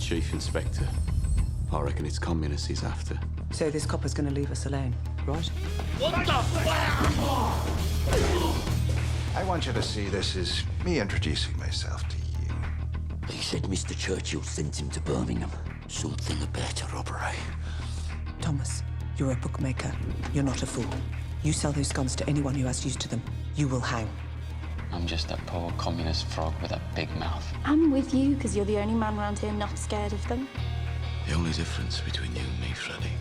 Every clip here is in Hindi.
Chief Inspector. I reckon it's communists he's after. So this copper's gonna leave us alone, right? What the fuck? I want you to see this as me introducing myself to you. He said Mr. Churchill sent him to Birmingham. Something about a robbery. Thomas, you're a bookmaker. You're not a fool. You sell those guns to anyone who has use to them. You will hang. I'm just a poor communist frog with a big mouth. I'm with you because you're the only man around here not scared of them. The only difference between you and me, Freddy,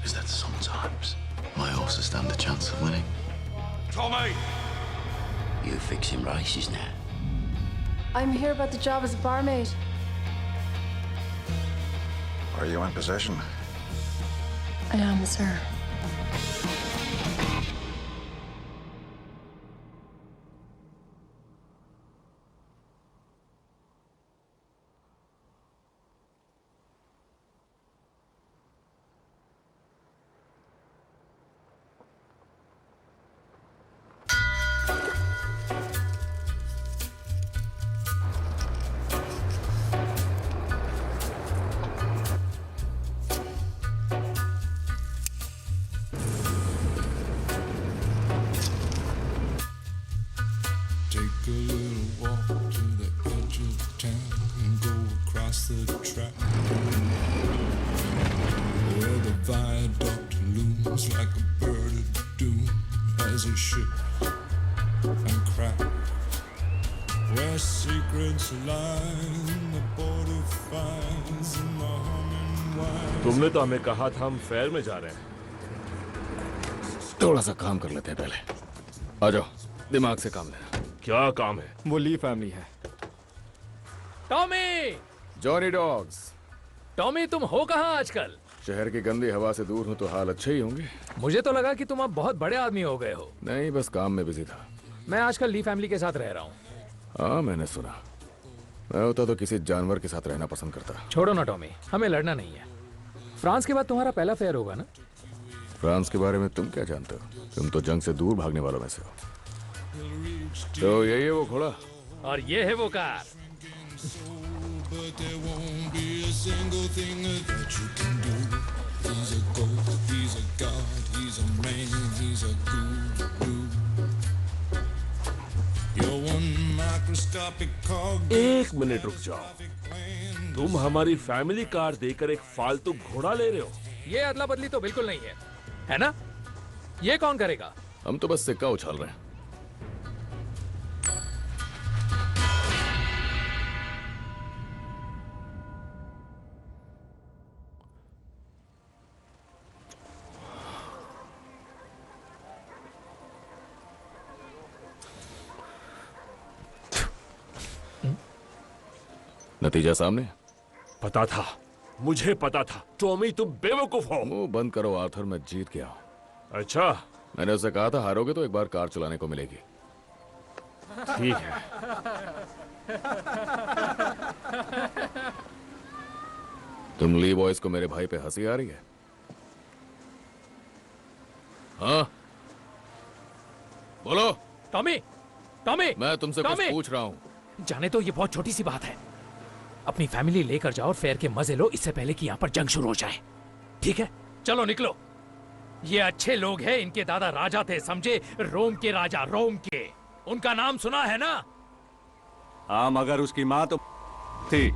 is that sometimes my horses stand a chance of winning. Tommy! You fixing races now? I'm here about the job as a barmaid. Are you in possession? I am, sir. Take a little walk to the edge of town and go across the track where the viaduct looms like a bird of doom as a ship and crack where secrets lie in the border fires and the humming wires. तुमने तो हमें कहा था हम फेयर में जा रहे हैं। थोड़ा सा काम कर लेते हैं पहले। आ जाओ, दिमाग से काम लेना। क्या काम है? वो ली फैमिली है। टॉमी! Johnny dogs. टॉमी, तुम हो कहाँ आजकल? शहर की गंदी हवा से दूर हूँ तो हाल अच्छे ही होंगे। मुझे तो लगा कि तुम अब बहुत बड़े आदमी हो गए हो। नहीं, बस काम में बिजी था। मैं आजकल ली फैमिली के साथ रह रहा हूँ। हाँ, मैंने सुना। मैं होता तो किसी जानवर के साथ रहना पसंद करता। छोड़ो ना टॉमी, हमें लड़ना नहीं है। फ्रांस के बाद तुम्हारा पहला फेयर होगा ना? फ्रांस के बारे में तुम क्या जानते हो? तुम तो जंग से दूर भागने वालों में से हो। तो यही है वो घोड़ा और ये है वो कार। एक मिनट रुक जाओ। तुम हमारी फैमिली कार देकर एक फालतू घोड़ा ले रहे हो? ये अदला बदली तो बिल्कुल नहीं है ना? ये कौन करेगा? हम तो बस सिक्का उछाल रहे हैं। नतीजा सामने। पता था, मुझे पता था। टॉमी, तुम बेवकूफ हो। मुंह बंद करो आर्थर, मैं जीत गया हूं। अच्छा, मैंने उसे कहा था हारोगे तो एक बार कार चलाने को मिलेगी। ठीक है। तुम ली बॉयज को मेरे भाई पे हंसी आ रही है? हाँ, बोलो। टॉमी, टॉमी, मैं तुमसे कुछ पूछ रहा हूँ। जाने तो, ये बहुत छोटी सी बात है। अपनी फैमिली लेकर जाओ और फेयर के मजे लो, इससे पहले कि यहाँ पर जंग शुरू हो जाए। ठीक है, चलो निकलो। ये अच्छे लोग हैं, इनके दादा राजा थे, समझे? रोम के राजा, रोम के। उनका नाम सुना है ना? हाँ, मगर उसकी माँ तो थी।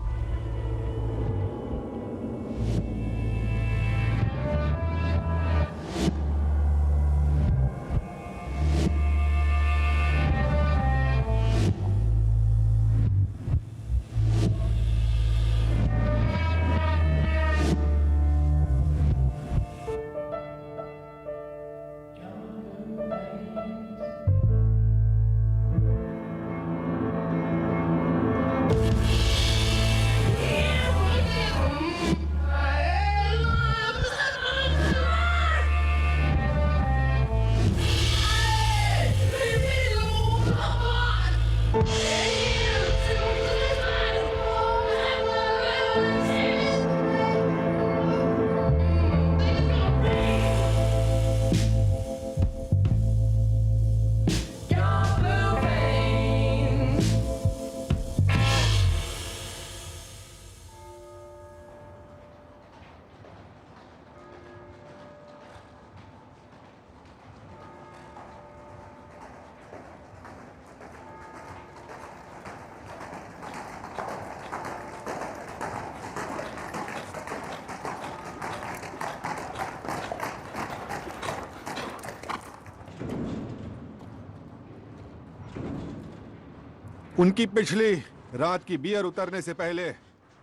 उनकी पिछली रात की बियर उतरने से पहले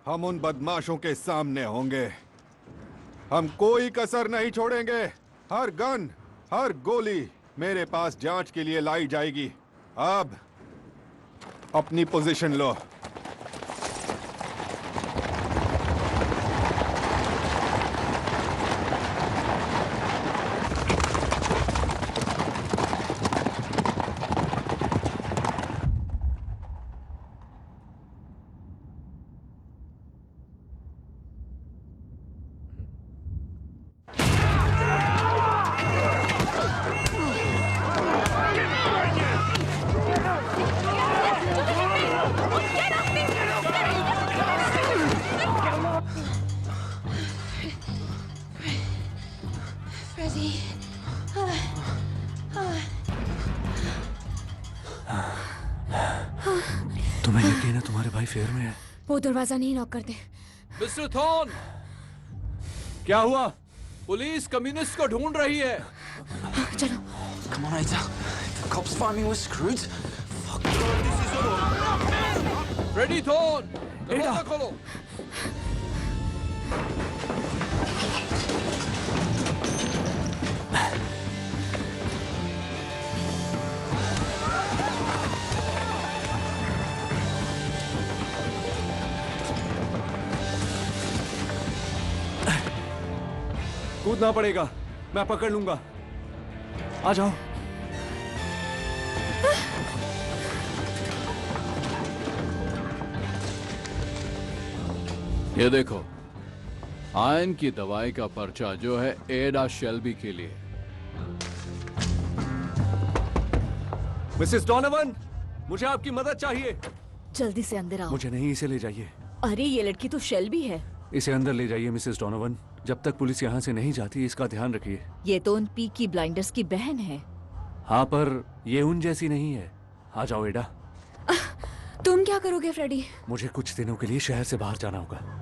हम उन बदमाशों के सामने होंगे। हम कोई कसर नहीं छोड़ेंगे। हर गन, हर गोली मेरे पास जांच के लिए लाई जाएगी। अब अपनी पोजीशन लो। Freddie. तुम्हें यकीन है तुम्हारे भाई फेयर में है? वो दरवाजा नहीं नॉक करते। मिस्टर थॉर्न, क्या हुआ? पुलिस कम्युनिस्ट को ढूंढ रही है। चलो। Come on, Ada. If the cops find me, we're screwed. Fuck. Ready thorn, दरवाजा खोलो। कूदना पड़ेगा, मैं पकड़ लूंगा। आ जाओ। ये देखो, आयन की दवाई का पर्चा जो है एडा शेल्बी के लिए। मिसेस डोनोवन, मुझे आपकी मदद चाहिए। जल्दी से अंदर आओ। मुझे नहीं, इसे ले जाइए। अरे ये लड़की तो शेल्बी है। इसे अंदर ले जाइए मिसेस डोनोवन। जब तक पुलिस यहाँ से नहीं जाती इसका ध्यान रखिए। ये तो उन पीकी ब्लाइंडर्स की बहन है। हाँ, पर ये उन जैसी नहीं है। आ जाओ एडा। तुम क्या करोगे फ्रेडी? मुझे कुछ दिनों के लिए शहर से बाहर जाना होगा।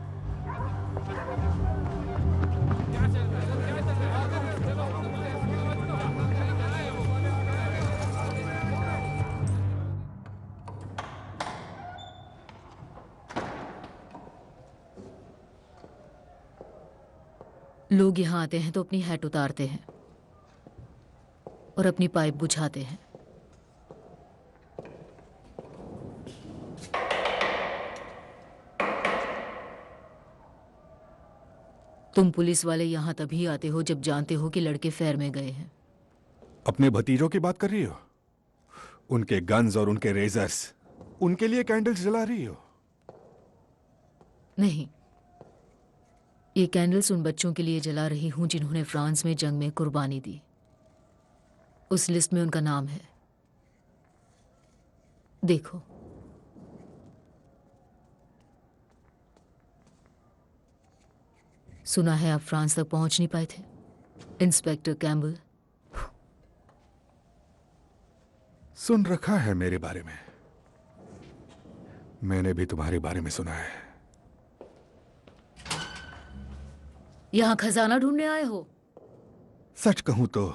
लोग यहाँ आते हैं तो अपनी हैट उतारते हैं और अपनी पाइप बुझाते हैं। तुम पुलिस वाले यहाँ तभी आते हो जब जानते हो कि लड़के फेयर में गए हैं। अपने भतीजों की बात कर रही हो? उनके गन्स और उनके रेजर्स, उनके लिए कैंडल्स जला रही हो? नहीं, ये कैंडल्स उन बच्चों के लिए जला रही हूं जिन्होंने फ्रांस में जंग में कुर्बानी दी। उस लिस्ट में उनका नाम है। देखो। सुना है आप फ्रांस तक पहुंच नहीं पाए थे, इंस्पेक्टर कैम्बल। सुन रखा है मेरे बारे में। मैंने भी तुम्हारे बारे में सुना है। यहां खजाना ढूंढने आए हो? सच कहूं तो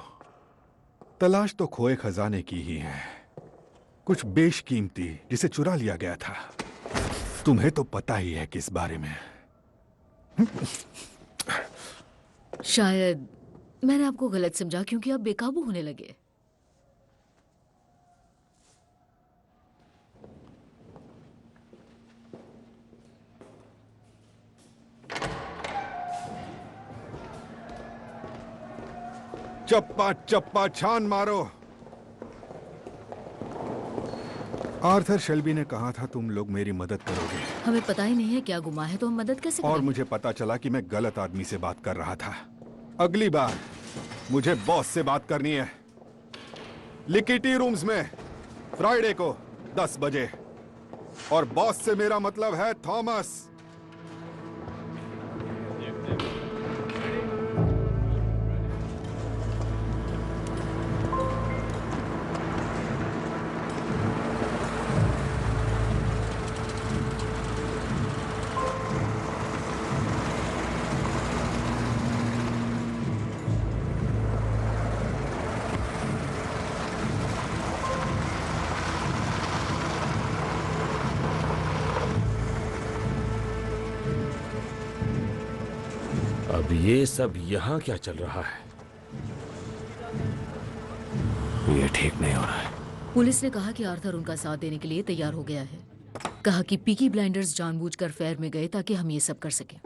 तलाश तो खोए खजाने की ही है, कुछ बेशकीमती जिसे चुरा लिया गया था। तुम्हें तो पता ही है किस बारे में। शायद मैंने आपको गलत समझा क्योंकि आप बेकाबू होने लगे। चप्पा चप्पा छान मारो। आर्थर शेल्बी ने कहा था तुम लोग मेरी मदद करोगे। हमें पता ही नहीं है क्या गुमा है तो हम मदद कैसे करें? और मुझे पता चला कि मैं गलत आदमी से बात कर रहा था। अगली बार मुझे बॉस से बात करनी है। लिकिटी रूम्स में फ्राइडे को 10 बजे। और बॉस से मेरा मतलब है थॉमस। अब ये सब यहाँ क्या चल रहा है? ये ठीक नहीं हो रहा है। पुलिस ने कहा कि आर्थर उनका साथ देने के लिए तैयार हो गया है। कहा कि पीकी ब्लाइंडर्स जानबूझकर फेयर में गए ताकि हम ये सब कर सकें।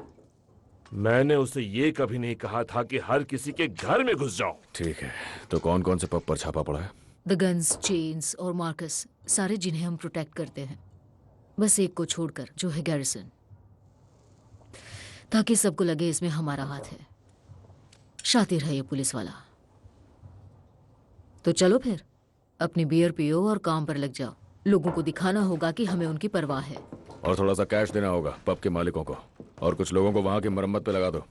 मैंने उसे ये कभी नहीं कहा था कि हर किसी के घर में घुस जाओ। ठीक है, तो कौन कौन से पब पर छापा पड़ा है? द गन्स, चेन्स और मार्कस, सारे जिन्हें हम प्रोटेक्ट करते हैं, बस एक को छोड़कर जो है गैरिसन, ताकि सबको लगे इसमें हमारा हाथ है। शातिर है ये पुलिस वाला। तो चलो फिर, अपनी बियर पियो और काम पर लग जाओ। लोगों को दिखाना होगा कि हमें उनकी परवाह है। और थोड़ा सा कैश देना होगा पब के मालिकों को, और कुछ लोगों को वहां की मरम्मत पे लगा दो।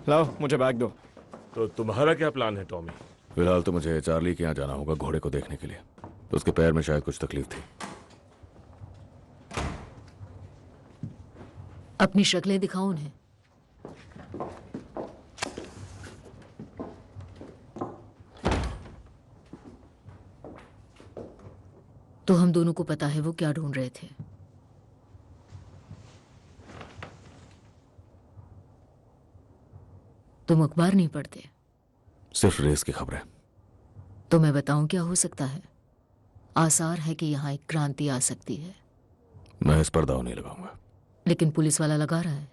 लाओ, मुझे बैग दो। तो तुम्हारा क्या प्लान है टॉमी? फिलहाल तो मुझे चार्ली के यहाँ जाना होगा घोड़े को देखने के लिए। तो उसके पैर में शायद कुछ तकलीफ थी। अपनी शक्लें दिखाओ उन्हें। तो हम दोनों को पता है वो क्या ढूंढ रहे थे। तुम अखबार नहीं पढ़ते? सिर्फ रेस की खबरें। तो मैं बताऊं क्या हो सकता है? आसार है कि यहां एक क्रांति आ सकती है। मैं इस पर दाव नहीं लगाऊंगा। लेकिन पुलिस वाला लगा रहा है।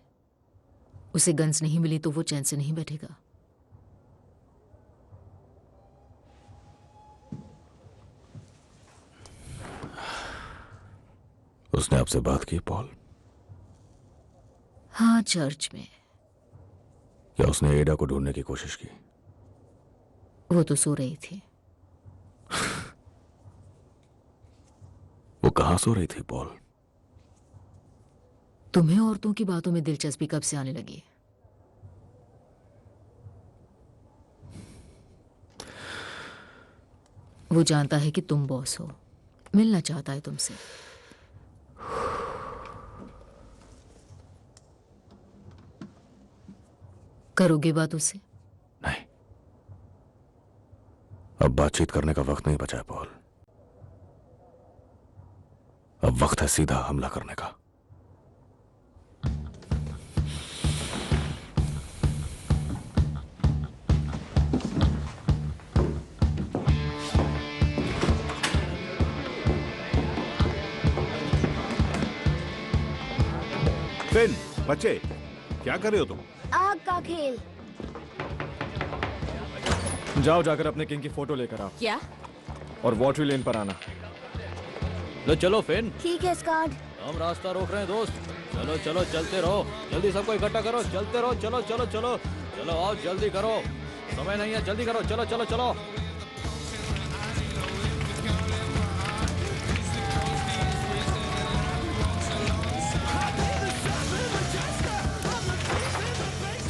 उसे गन्स नहीं मिली तो वो चैन से नहीं बैठेगा। उसने आपसे बात की पॉल? हाँ, चर्च में। क्या उसने एडा को ढूंढने की कोशिश की? वो तो सो रही थी। वो कहां सो रही थी पॉल? तुम्हें औरतों की बातों में दिलचस्पी कब से आने लगी? वो जानता है कि तुम बॉस हो, मिलना चाहता है तुमसे। करोगे बात उससे? नहीं, अब बातचीत करने का वक्त नहीं बचा है पॉल। अब वक्त है सीधा हमला करने का। फिन, बच्चे, क्या कर रहे हो तुम? आग का खेल। जाओ, जाकर अपने किंग की फोटो लेकर आओ। क्या? और वॉटरी लेन पर आना। लो चलो फिन। ठीक है स्कॉट। हम रास्ता रोक रहे हैं दोस्त। चलो चलो चलते रहो, जल्दी सबको इकट्ठा करो, चलते रहो, चलो चलो चलो चलो आओ, जल्दी करो, समय नहीं है, जल्दी करो, चलो चलो चलो।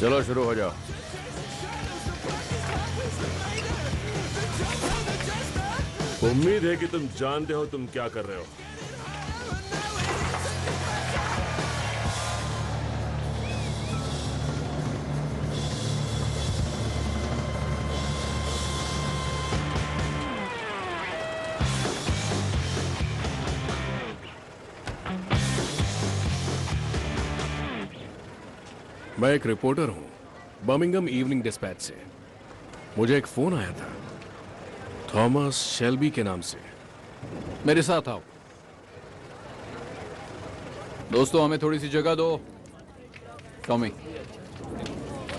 चलो शुरू हो जाओ। उम्मीद है कि तुम जानते हो तुम क्या कर रहे हो। मैं एक रिपोर्टर हूं, बर्मिंघम इवनिंग डिस्पैच से। मुझे एक फोन आया था थॉमस शेल्बी के नाम से। मेरे साथ आओ दोस्तों, हमें थोड़ी सी जगह दो। टॉमी,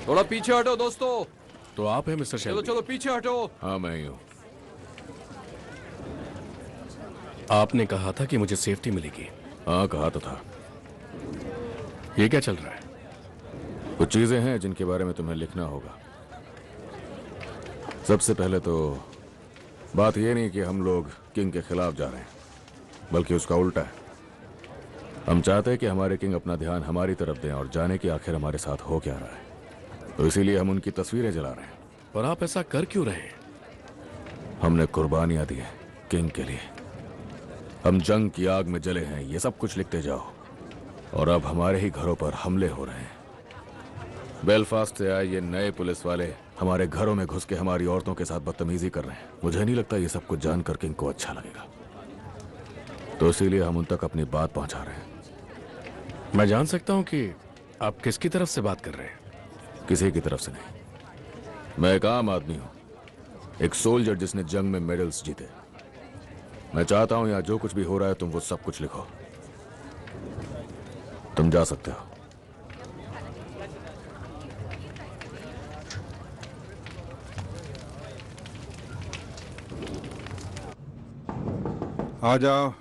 थोड़ा पीछे हटो दोस्तों। तो आप हैं मिस्टर चलो शेल्बी? चलो पीछे हटो। हाँ, मैं ही हूं। आपने कहा था कि मुझे सेफ्टी मिलेगी। हाँ, कहा तो था। ये क्या चल रहा है? कुछ चीजें हैं जिनके बारे में तुम्हें लिखना होगा। सबसे पहले तो बात यह नहीं कि हम लोग किंग के खिलाफ जा रहे हैं, बल्कि उसका उल्टा है। हम चाहते हैं कि हमारे किंग अपना ध्यान हमारी तरफ दें और जाने की आखिर हमारे साथ हो क्या रहा है। तो इसीलिए हम उनकी तस्वीरें जला रहे हैं। पर आप ऐसा कर क्यों रहे हैं? हमने कुर्बानियां दी हैं किंग के लिए। हम जंग की आग में जले हैं, ये सब कुछ लिखते जाओ। और अब हमारे ही घरों पर हमले हो रहे हैं। बेलफास्ट से आए ये नए पुलिस वाले हमारे घरों में घुस के हमारी औरतों के साथ बदतमीजी कर रहे हैं। मुझे नहीं लगता ये सब कुछ जानकर किंग को अच्छा लगेगा, तो इसीलिए हम उन तक अपनी बात पहुंचा रहे हैं। मैं जान सकता हूं कि आप किसकी तरफ से बात कर रहे हैं? किसी की तरफ से नहीं। मैं एक आम आदमी हूं, एक सोल्जर जिसने जंग में मेडल्स जीते। मैं चाहता हूं यहाँ जो कुछ भी हो रहा है तुम वो सब कुछ लिखो। तुम जा सकते हो। आ जाओ।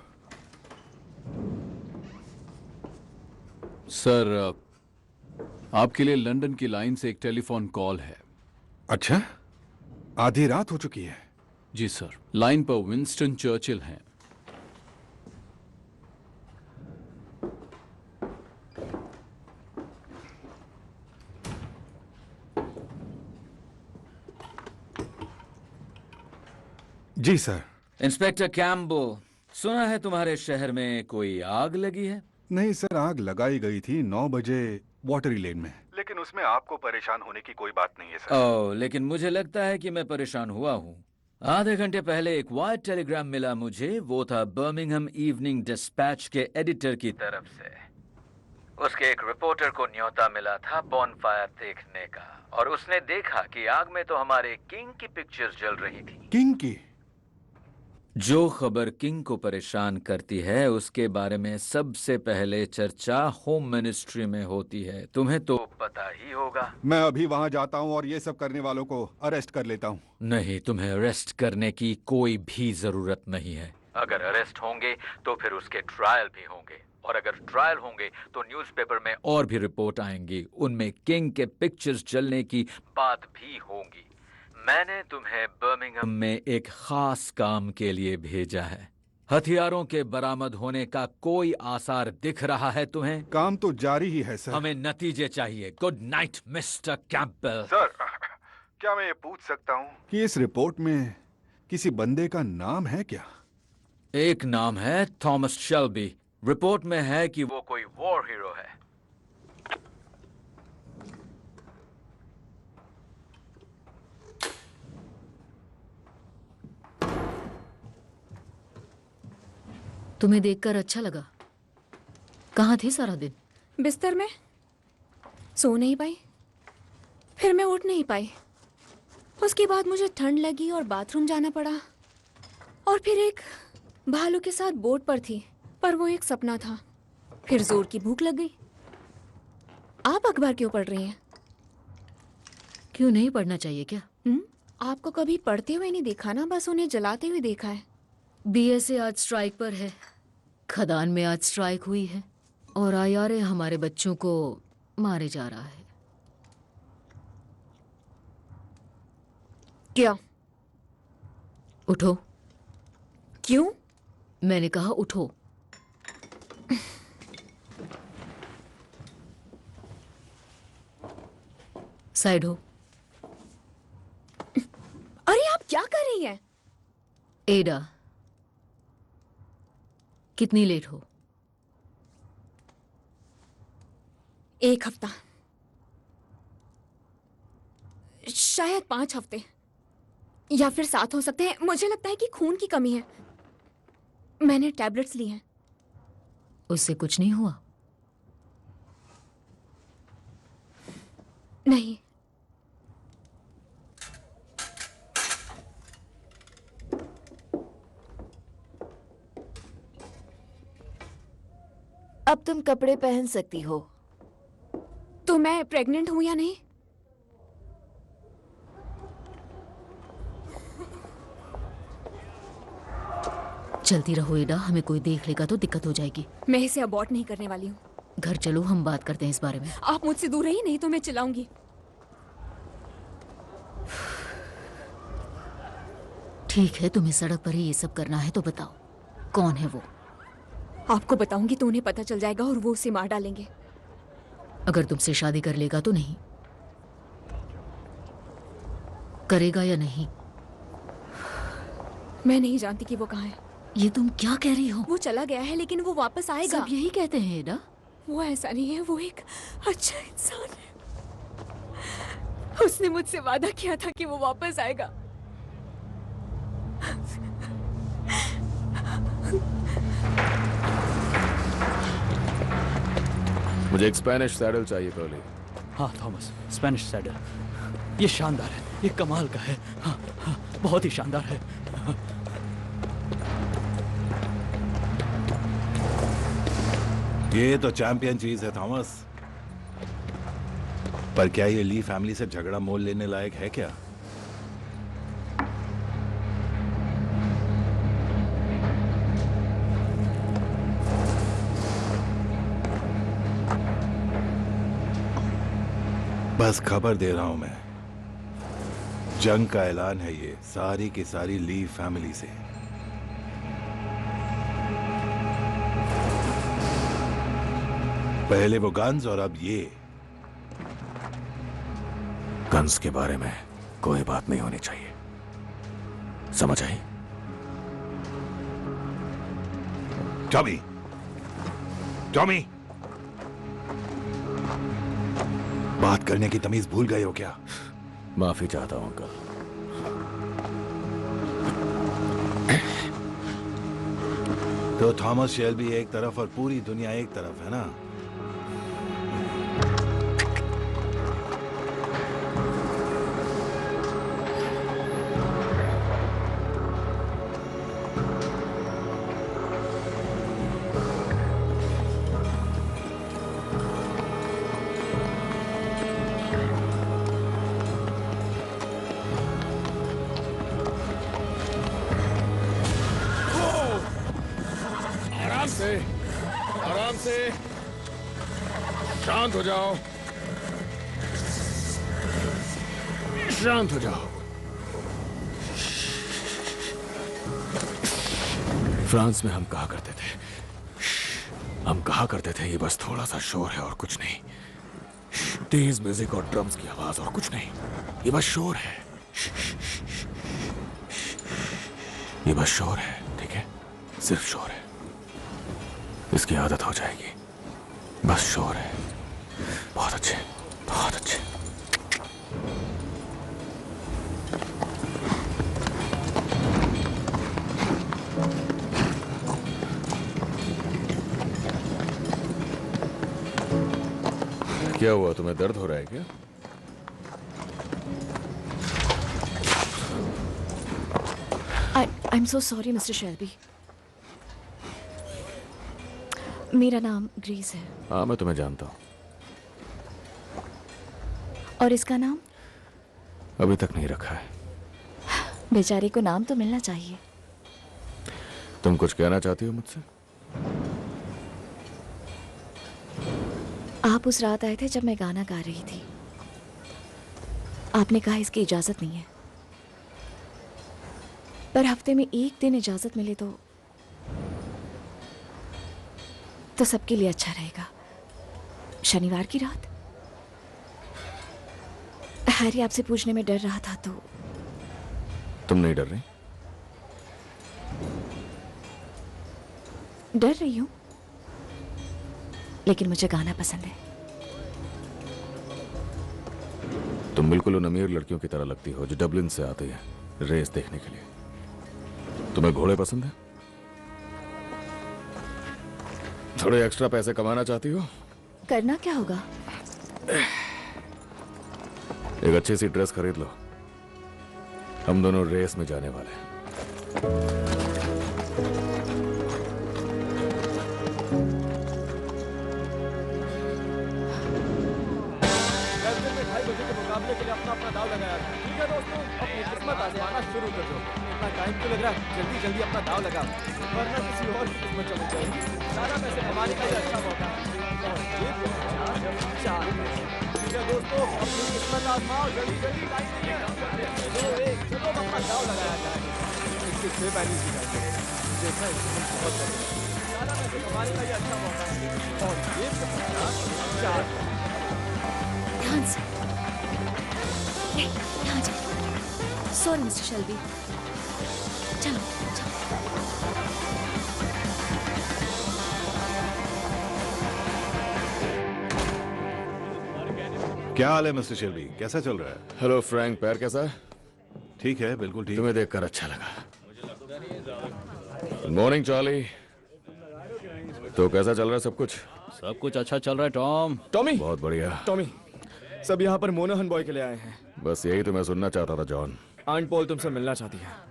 सर, आपके लिए लंदन की लाइन से एक टेलीफोन कॉल है। अच्छा, आधी रात हो चुकी है। जी सर, लाइन पर विंस्टन चर्चिल हैं। जी सर। इंस्पेक्टर कैम्बल, सुना है तुम्हारे शहर में कोई आग लगी है? नहीं सर, आग लगाई गई थी 9 बजे वाटरी लेन में, लेकिन उसमें आपको परेशान होने की कोई बात नहीं है सर। ओह, लेकिन मुझे लगता है कि मैं परेशान हुआ हूँ। आधे घंटे पहले एक वाइट टेलीग्राम मिला मुझे। वो था बर्मिंघम इवनिंग डिस्पैच के एडिटर की तरफ से। उसके एक रिपोर्टर को न्योता मिला था बॉनफायर देखने का, और उसने देखा कि आग में तो हमारे किंग की पिक्चर्स जल रही थी। किंग की? जो खबर किंग को परेशान करती है उसके बारे में सबसे पहले चर्चा होम मिनिस्ट्री में होती है। तुम्हें तो पता ही होगा। मैं अभी वहां जाता हूं और ये सब करने वालों को अरेस्ट कर लेता हूं। नहीं, तुम्हें अरेस्ट करने की कोई भी जरूरत नहीं है। अगर अरेस्ट होंगे तो फिर उसके ट्रायल भी होंगे, और अगर ट्रायल होंगे तो न्यूज़पेपर में और भी रिपोर्ट आएंगी। उनमें किंग के पिक्चर्स जलने की बात भी होगी। मैंने तुम्हें बर्मिंघम में एक खास काम के लिए भेजा है। हथियारों के बरामद होने का कोई आसार दिख रहा है तुम्हें? काम तो जारी ही है सर। हमें नतीजे चाहिए। Good night mister Campbell. Sir, क्या मैं ये पूछ सकता हूँ कि इस रिपोर्ट में किसी बंदे का नाम है क्या? एक नाम है थॉमस शेल्बी। रिपोर्ट में है कि वो कोई वॉर हीरो है। तुम्हें देखकर अच्छा लगा। कहाँ थी सारा दिन? बिस्तर में। सो नहीं पाई, फिर मैं उठ नहीं पाई। उसके बाद मुझे ठंड लगी और बाथरूम जाना पड़ा, और फिर एक भालू के साथ बोट पर थी, पर वो एक सपना था। फिर जोर की भूख लग गई। आप अखबार क्यों पढ़ रही हैं? क्यों नहीं पढ़ना चाहिए क्या? आपको कभी पढ़ते हुए नहीं देखा ना, बस उन्हें जलाते हुए देखा है। बीएसए आज स्ट्राइक पर है। खदान में आज स्ट्राइक हुई है और आईआरए हमारे बच्चों को मारे जा रहा है। क्या? उठो। क्यों? मैंने कहा उठो। साइड हो। अरे आप क्या कर रही हैं? एडा, कितनी लेट हो? 1 हफ्ता, शायद 5 हफ्ते, या फिर 7 हो सकते हैं। मुझे लगता है कि खून की कमी है। मैंने टैबलेट्स ली हैं। उससे कुछ नहीं हुआ? नहीं। अब तुम कपड़े पहन सकती हो। तो मैं प्रेग्नेंट हूं या नहीं? चलती रहो एडा, हमें कोई देख लेगा तो दिक्कत हो जाएगी। मैं इसे अबॉर्ट नहीं करने वाली हूँ। घर चलो, हम बात करते हैं इस बारे में। आप मुझसे दूर रहिए, नहीं तो मैं चिल्लाऊंगी। ठीक है, तुम्हें सड़क पर ही ये सब करना है तो बताओ कौन है वो? आपको बताऊंगी तो उन्हें पता चल जाएगा और वो उसे मार डालेंगे। अगर तुमसे शादी कर लेगा तो नहीं? करेगा या नहीं? मैं नहीं जानती कि वो कहाँ है। ये तुम क्या कह रही हो? वो चला गया है, लेकिन वो वापस आएगा। सब यही कहते हैं एडा। वो ऐसा नहीं है, वो एक अच्छा इंसान है। उसने मुझसे वादा किया था कि वो वापस आएगा। मुझे एक स्पेनिश सैडल चाहिए कर्ली। हाँ थॉमस, स्पेनिश सैडल। ये शानदार है, ये कमाल का है। हाँ हाँ, बहुत ही शानदार है। ये तो चैंपियन चीज है थॉमस। पर क्या ये ली फैमिली से झगड़ा मोल लेने लायक है क्या? बस खबर दे रहा हूं मैं, जंग का ऐलान है ये सारी की सारी ली फैमिली से। पहले वो गन्स और अब ये। गन्स के बारे में कोई बात नहीं होनी चाहिए, समझ आई? टॉमी, टॉमी, बात करने की तमीज भूल गए हो क्या? माफी चाहता हूं अंकल। तो थॉमस शेल्बी एक तरफ और पूरी दुनिया एक तरफ है ना? आराम से, शांत हो जाओ, शांत हो जाओ। फ्रांस में हम कहा करते थे, ये बस थोड़ा सा शोर है और कुछ नहीं। तेज म्यूजिक और ड्रम्स की आवाज और कुछ नहीं, ये बस शोर है, ये बस शोर है, ठीक है? सिर्फ शोर है, इसकी आदत हो जाएगी। बस शोर है। बहुत अच्छे, बहुत अच्छे। क्या हुआ, तुम्हें दर्द हो रहा है क्या? I'm so sorry, Mr. Shelby. मेरा नाम ग्रीस है। हाँ, मैं तुम्हें जानता हूँ। और इसका नाम? अभी तक नहीं रखा है। बेचारे को नाम तो मिलना चाहिए। तुम कुछ कहना चाहती हो मुझसे? आप उस रात आए थे जब मैं गाना गा रही थी। आपने कहा इसकी इजाजत नहीं है, पर हफ्ते में एक दिन इजाजत मिले तो सबके लिए अच्छा रहेगा। शनिवार की रात हैरी आपसे पूछने में डर रहा था, तो तुम नहीं डर रही? डर रही हूं, लेकिन मुझे गाना पसंद है। तुम बिल्कुल उन अमीर लड़कियों की तरह लगती हो जो डबलिन से आती है रेस देखने के लिए। तुम्हें घोड़े पसंद है? थोड़े एक्स्ट्रा पैसे कमाना चाहती हो? करना क्या होगा? एक अच्छी सी ड्रेस खरीद लो, हम दोनों रेस में जाने वाले हैं। मुकाबले के लिए अपना अपना दाव लगाया था। ठीक है दोस्तों, अपनी किस्मत आजमाना शुरू कर दो। इतना टाइम क्यों लग रहा है? जल्दी जल्दी अपना दाव लगा, वरना किसी और की किस्मत चमक जाएगी। सारा पैसे कमाने का ये अच्छा मौका है। ठीक है दोस्तों, अपनी किस्मत आजमाओ, जल्दी जल्दी, टाइम नहीं है। चलो अपना दाव लगाया जाए। इसके 6 बैलेंस दिखाएंगे, देखना इसको बहुत करेगा। सारा पैसे कमाने का ये अच्छा मौका है। और ये 4 ध्यान से। यहाँ जाओ। Sorry mister Shelby. चलो चलो। क्या हाल है मिस्टर शेल्बी, कैसा चल रहा है? हेलो फ्रैंक, पैर कैसा है? ठीक है, बिल्कुल ठीक। तुम्हें देखकर अच्छा लगा। Good morning Charlie. तो कैसा चल रहा है सब कुछ? सब कुछ अच्छा चल रहा है टॉम। टॉमी, बहुत बढ़िया। टॉमी, सब यहाँ पर मोनाहन बॉय के लिए आए हैं। बस यही तो मैं सुनना चाहता था जॉन। आंट पॉल तुमसे मिलना चाहती है।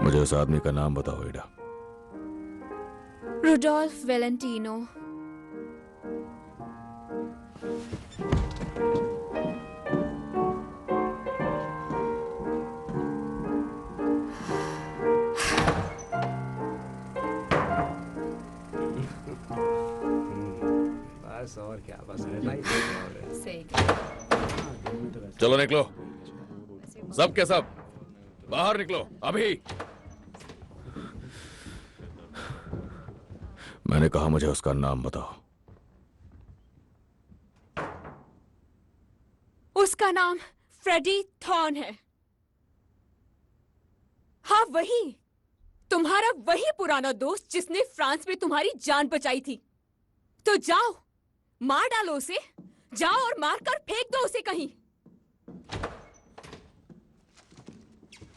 मुझे उस आदमी का नाम बताओ एडा। Rudolph Valentino. बस और क्या, बस चलो निकलो, सब के सब बाहर निकलो अभी। मैंने कहा मुझे उसका नाम बताओ। उसका नाम फ्रेडी थॉर्न है। हाँ, वही तुम्हारा वही पुराना दोस्त जिसने फ्रांस में तुम्हारी जान बचाई थी। तो जाओ, मार डालो उसे, जाओ और मारकर फेंक दो उसे कहीं।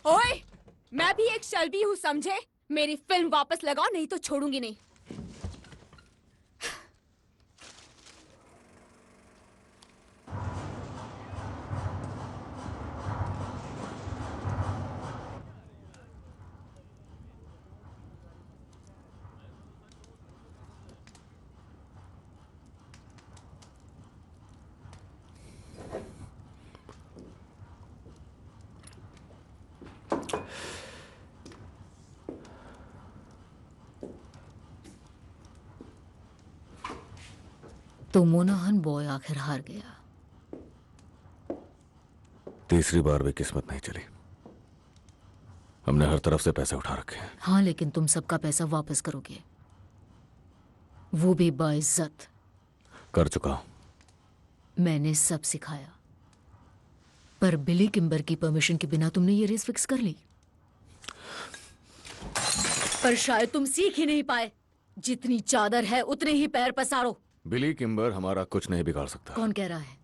ओए, मैं भी एक शल्बी हूं, समझे? मेरी फिल्म वापस लगाओ, नहीं तो छोड़ूंगी नहीं। तो मोनाहन बॉय आखिर हार गया। तीसरी बार भी किस्मत नहीं चली। हमने हर तरफ से पैसे उठा रखे हैं। हाँ, लेकिन तुम सबका पैसा वापस करोगे, वो भी बाइज्जत। कर चुका हूं। मैंने सब सिखाया, पर बिली किम्बर की परमिशन के बिना तुमने ये रेस फिक्स कर ली। पर शायद तुम सीख ही नहीं पाए। जितनी चादर है उतने ही पैर पसारो। बिली किम्बर हमारा कुछ नहीं बिगाड़ सकता। कौन कह रहा है?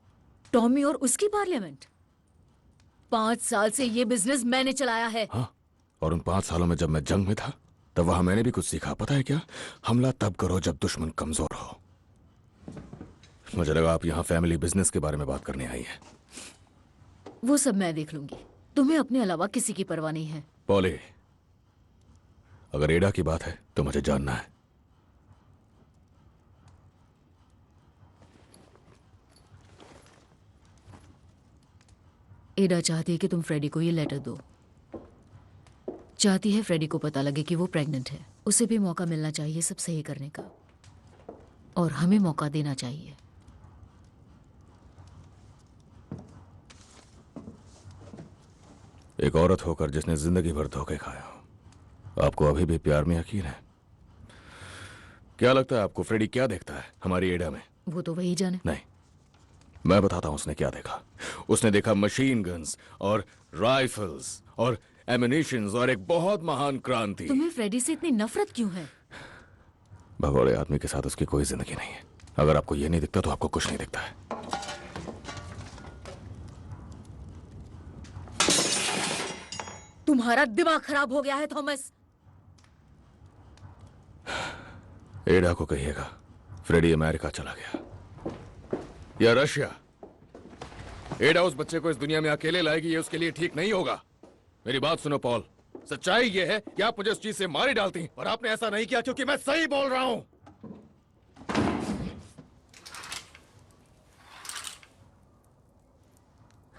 टॉमी और उसकी पार्लियामेंट। 5 साल से ये बिजनेस मैंने चलाया है। हाँ, और उन 5 सालों में जब मैं जंग में था तब वहां मैंने भी कुछ सीखा। पता है क्या? हमला तब करो जब दुश्मन कमजोर हो। मुझे लगा आप यहाँ फैमिली बिजनेस के बारे में बात करने आई है। वो सब मैं देख लूंगी। तुम्हें अपने अलावा किसी की परवाह नहीं है। पॉली, अगर एडा की बात है तो मुझे जानना है। एडा चाहती है कि तुम फ्रेडी को ये लेटर दो। चाहती है फ्रेडी को पता लगे कि वो प्रेग्नेंट है। उसे भी मौका मिलना चाहिए सब सही करने का, और हमें मौका देना चाहिए। एक औरत होकर जिसने जिंदगी भर धोखे खाया, आपको अभी भी प्यार में यकीन है? क्या लगता है आपको फ्रेडी क्या देखता है हमारी एडा में? वो तो वही जाने। नहीं, मैं बताता हूं उसने क्या देखा। उसने देखा मशीन गन्स और राइफल्स और एमिनिशंस और एक बहुत महान क्रांति। तुम्हें फ्रेडी से इतनी नफरत क्यों है? भगोड़े आदमी के साथ उसकी कोई जिंदगी नहीं है। अगर आपको ये नहीं दिखता तो आपको कुछ नहीं दिखता है। तुम्हारा दिमाग खराब हो गया है थॉमस। एडा को कहिएगा फ्रेडी अमेरिका चला गया या रशिया। एडा उस बच्चे को इस दुनिया में अकेले लाएगी, ये उसके लिए ठीक नहीं होगा। मेरी बात सुनो पॉल, सच्चाई ये है कि आप मुझे उस चीज से मार ही डालती, और आपने ऐसा नहीं किया क्योंकि मैं सही बोल रहा हूं।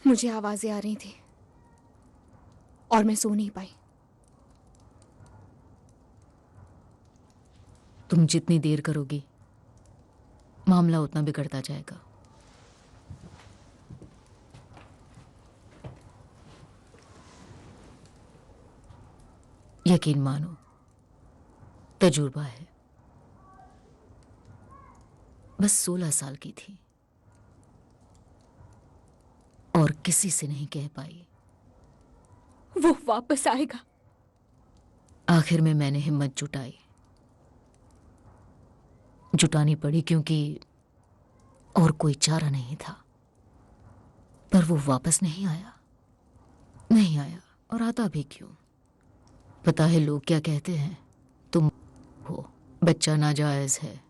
मुझे आवाजें आ रही थी और मैं सो नहीं पाई। तुम जितनी देर करोगी मामला उतना बिगड़ता जाएगा। यकीन मानो, तजुर्बा है। बस 16 साल की थी और किसी से नहीं कह पाई। वो वापस आएगा। आखिर में मैंने हिम्मत जुटानी पड़ी क्योंकि और कोई चारा नहीं था। पर वो वापस नहीं आया और आता भी क्यों? पता है लोग क्या कहते हैं? तुम हो, बच्चा नाजायज है,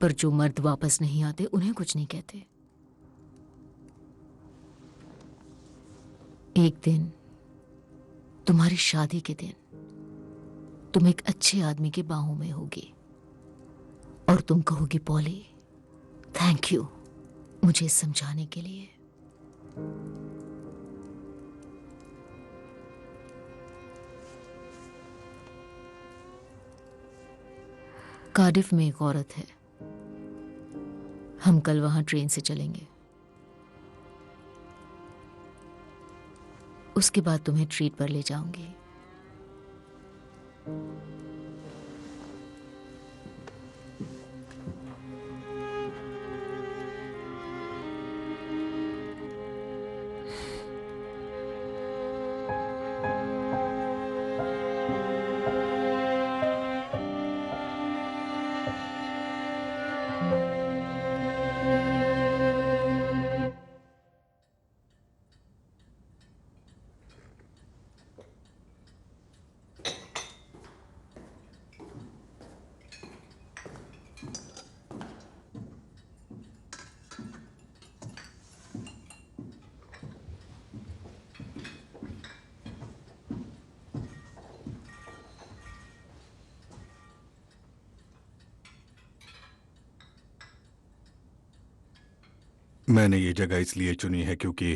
पर जो मर्द वापस नहीं आते उन्हें कुछ नहीं कहते। एक दिन, तुम्हारी शादी के दिन, तुम एक अच्छे आदमी के बाहों में होगी और तुम कहोगी, पॉली, थैंक यू मुझे समझाने के लिए। कार्डिफ में एक औरत है। हम कल वहां ट्रेन से चलेंगे। उसके बाद तुम्हें ट्रीट पर ले जाऊंगी। मैंने ये जगह इसलिए चुनी है क्योंकि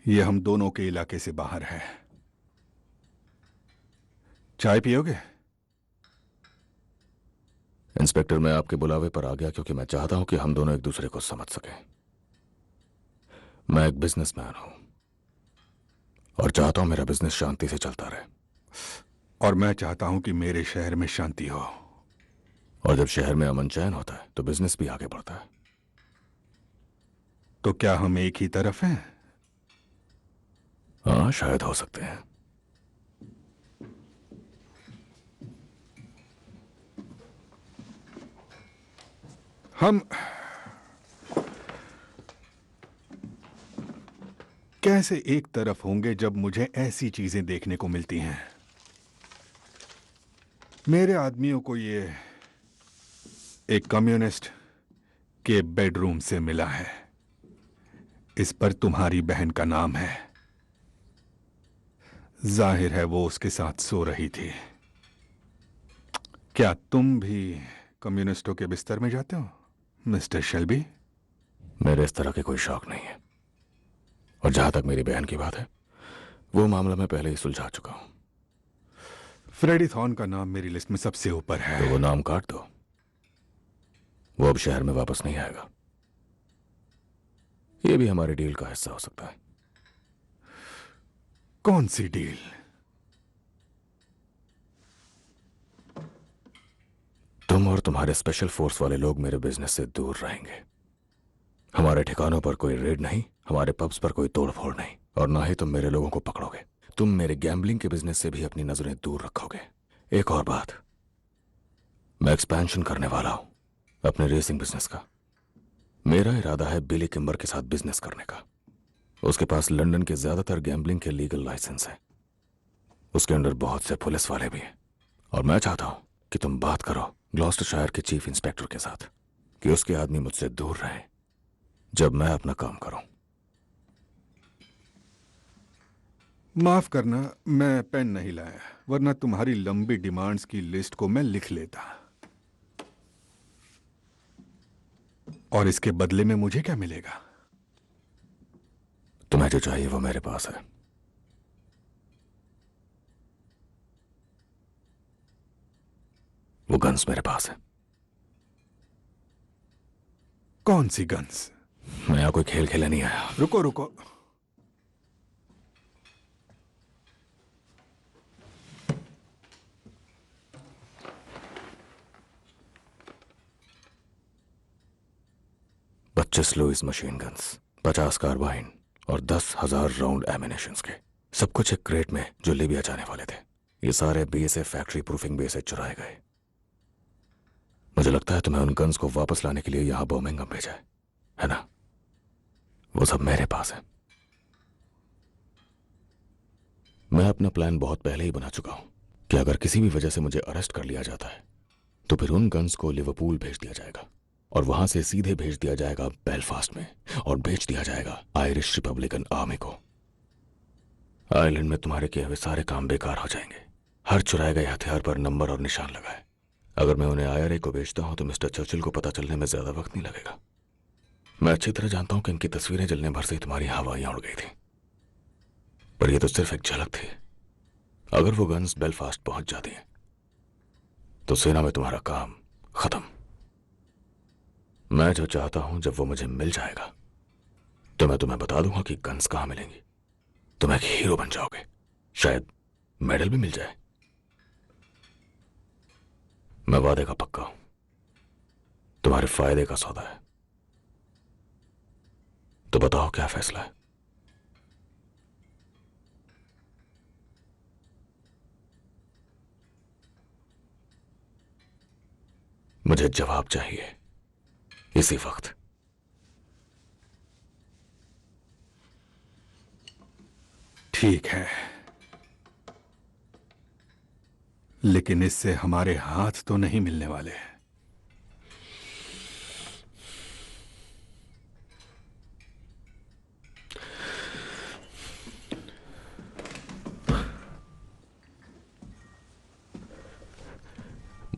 ये हम दोनों के इलाके से बाहर है। चाय पियोगे? इंस्पेक्टर, मैं आपके बुलावे पर आ गया क्योंकि मैं चाहता हूं कि हम दोनों एक दूसरे को समझ सकें। मैं एक बिजनेसमैन हूं और चाहता हूं मेरा बिजनेस शांति से चलता रहे। और मैं चाहता हूं कि मेरे शहर में शांति हो। और जब शहर में अमन चैन होता है तो बिजनेस भी आगे बढ़ता है। तो क्या हम एक ही तरफ हैं? हाँ, शायद हो सकते हैं। हम कैसे एक तरफ होंगे जब मुझे ऐसी चीजें देखने को मिलती हैं? मेरे आदमियों को ये एक कम्युनिस्ट के बेडरूम से मिला है। इस पर तुम्हारी बहन का नाम है। जाहिर है वो उसके साथ सो रही थी। क्या तुम भी कम्युनिस्टों के बिस्तर में जाते हो, मिस्टर शेल्बी? मेरे इस तरह के कोई शौक नहीं है। और जहां तक मेरी बहन की बात है, वो मामला मैं पहले ही सुलझा चुका हूं। फ्रेडी थॉर्न का नाम मेरी लिस्ट में सबसे ऊपर है। तो वो नाम काट दो। वो अब शहर में वापस नहीं आएगा। ये भी हमारे डील का हिस्सा हो सकता है। कौन सी डील? तुम और तुम्हारे स्पेशल फोर्स वाले लोग मेरे बिजनेस से दूर रहेंगे। हमारे ठिकानों पर कोई रेड नहीं, हमारे पब्स पर कोई तोड़फोड़ नहीं, और ना ही तुम मेरे लोगों को पकड़ोगे। तुम मेरे गैम्बलिंग के बिजनेस से भी अपनी नजरें दूर रखोगे। एक और बात, मैं एक्सपेंशन करने वाला हूं अपने रेसिंग बिजनेस का। मेरा इरादा है बिली किम्बर के साथ बिजनेस करने का। उसके पास लंदन के ज्यादातर गैम्बलिंग के लीगल लाइसेंस है। उसके अंडर बहुत से पुलिस वाले भी हैं। और मैं चाहता हूं कि तुम बात करो ग्लॉस्टरशायर के चीफ इंस्पेक्टर के साथ कि उसके आदमी मुझसे दूर रहें जब मैं अपना काम करूं। माफ करना, मैं पेन नहीं लाया, वरना तुम्हारी लंबी डिमांड्स की लिस्ट को मैं लिख लेता। और इसके बदले में मुझे क्या मिलेगा? तुम्हें जो चाहिए वो मेरे पास है। वो गन्स मेरे पास है। कौन सी गन्स? मैं यहां कोई खेल खेलने नहीं आया। रुको रुको, पच्चीस लुइस मशीन गन्स, 50 कार्बाइन और 10,000 राउंड एमिनेशंस के, सब कुछ एक क्रेट में जो लीबिया जाने वाले थे। ये सारे बीएसएफ फैक्ट्री प्रूफिंग बेस से चुराए गए। मुझे लगता है तुम्हें उन गन्स को वापस लाने के लिए यहां बर्मिंघम भेजा है ना? वो सब मेरे पास है। मैं अपना प्लान बहुत पहले ही बना चुका हूं कि अगर किसी भी वजह से मुझे अरेस्ट कर लिया जाता है तो फिर उन गन्स को लिवरपूल भेज दिया जाएगा और वहां से सीधे भेज दिया जाएगा बेलफास्ट में और बेच दिया जाएगा आयरिश रिपब्लिकन आर्मी को। आयरलैंड में तुम्हारे किए हुए सारे काम बेकार हो जाएंगे। हर चुराए गए हथियार पर नंबर और निशान लगाए। अगर मैं उन्हें IRA को बेचता हूं तो मिस्टर चर्चिल को पता चलने में ज्यादा वक्त नहीं लगेगा। मैं अच्छी तरह जानता हूं कि इनकी तस्वीरें जलने भर से ही तुम्हारी हवाइयां उड़ गई थी, पर यह तो सिर्फ एक झलक थी। अगर वो गन्स बेलफास्ट पहुंच जाती हैं तो सेना में तुम्हारा काम खत्म। मैं जो चाहता हूं, जब वो मुझे मिल जाएगा तो मैं तुम्हें बता दूंगा कि गन्स कहां मिलेंगी। तुम एक हीरो बन जाओगे, शायद मेडल भी मिल जाए। मैं वादे का पक्का हूं, तुम्हारे फायदे का सौदा है। तो बताओ क्या फैसला है? मुझे जवाब चाहिए इसी वक्त। ठीक है, लेकिन इससे हमारे हाथ तो नहीं मिलने वाले।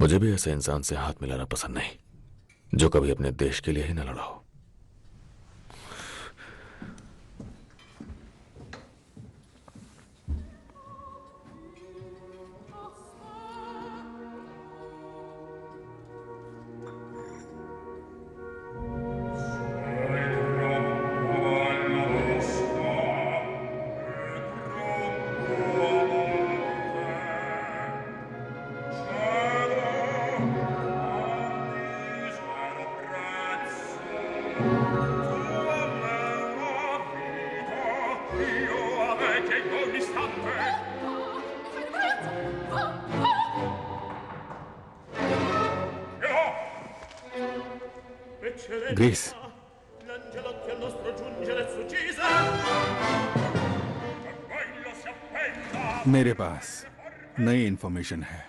मुझे भी ऐसे इंसान से हाथ मिलाना पसंद नहीं जो कभी अपने देश के लिए ही न लड़ा हो। ग्रेस, मेरे पास नई इंफॉर्मेशन है।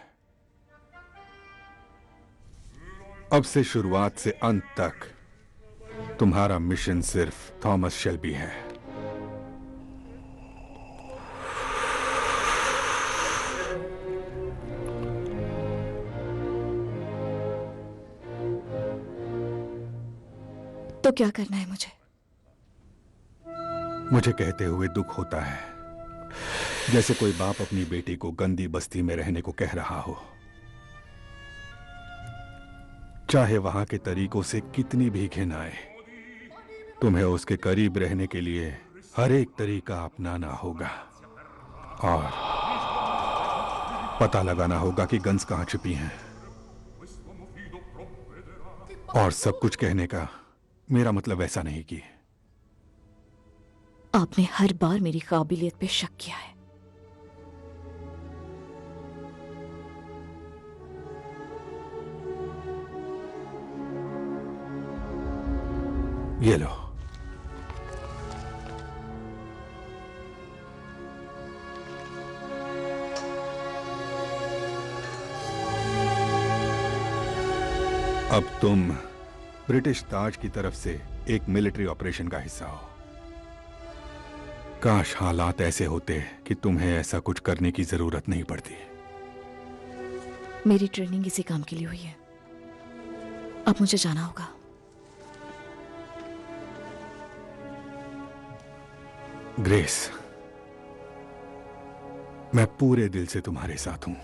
अब से शुरुआत से अंत तक तुम्हारा मिशन सिर्फ थॉमस शेल्बी है। तो क्या करना है मुझे? मुझे कहते हुए दुख होता है, जैसे कोई बाप अपनी बेटी को गंदी बस्ती में रहने को कह रहा हो, चाहे वहां के तरीकों से कितनी भी घिन आए। तुम्हें उसके करीब रहने के लिए हर एक तरीका अपनाना होगा और पता लगाना होगा कि गन्स कहां छिपी हैं। और सब कुछ कहने का मेरा मतलब ऐसा नहीं कि आपने हर बार मेरी काबिलियत पे शक किया है। ये लो। अब तुम ब्रिटिश ताज की तरफ से एक मिलिट्री ऑपरेशन का हिस्सा हो। काश हालात ऐसे होते कि तुम्हें ऐसा कुछ करने की जरूरत नहीं पड़ती। मेरी ट्रेनिंग इसी काम के लिए हुई है। अब मुझे जाना होगा। ग्रेस, मैं पूरे दिल से तुम्हारे साथ हूं।